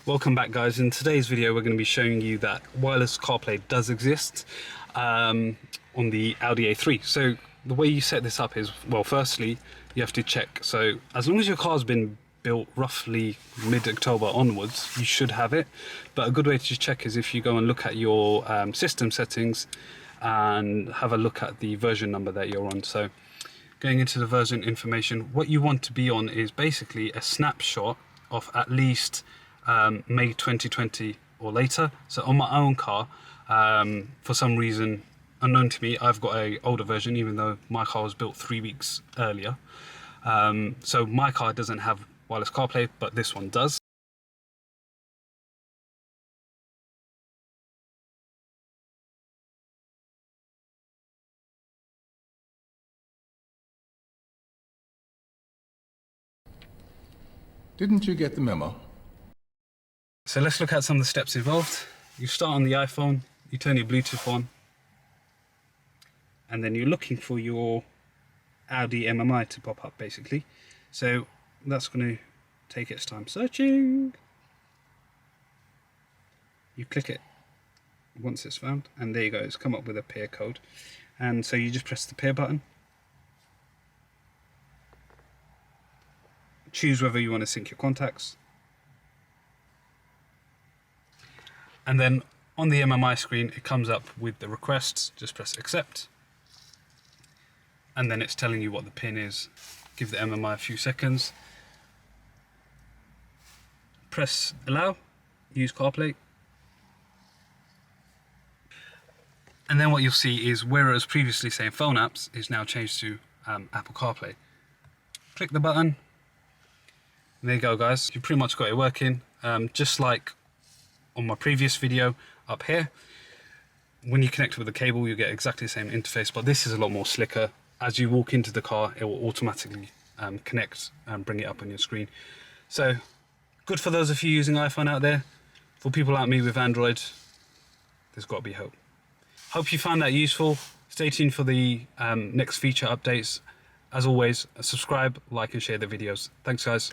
Welcome back, guys. In today's video we're going to be showing you that wireless CarPlay does exist on the Audi A3. So the way you set this up is, well, firstly you have to check, so as long as your car's been built roughly mid-October onwards, you should have it. But a good way to check is if you go and look at your system settings and have a look at the version number that you're on. So going into the version information, what you want to be on is basically a snapshot of at least May 2020 or later. So on my own car, for some reason unknown to me, I've got a older version, even though my car was built 3 weeks earlier. So my car doesn't have wireless CarPlay, but this one does. Didn't you get the memo? So let's look at some of the steps involved. You start on the iPhone, you turn your Bluetooth on, and then you're looking for your Audi MMI to pop up, basically. So that's going to take its time searching. You click it once it's found, and there you go, it's come up with a pair code. And so you just press the pair button, choose whether you want to sync your contacts, and then on the MMI screen it comes up with the requests. Just press accept, and then it's telling you what the pin is. Give the MMI a few seconds, press allow, use CarPlay, and then what you'll see is, whereas previously saying phone apps is now changed to Apple CarPlay. Click the button, and there you go, guys, you pretty much got it working. Just like on my previous video up here, when you connect with the cable you get exactly the same interface, but this is a lot more slicker. As you walk into the car, it will automatically connect and bring it up on your screen. So good for those of you using iPhone out there. For people like me with Android, there's got to be hope. Hope you found that useful. Stay tuned for the next feature updates. As always, subscribe, like and share the videos. Thanks, guys.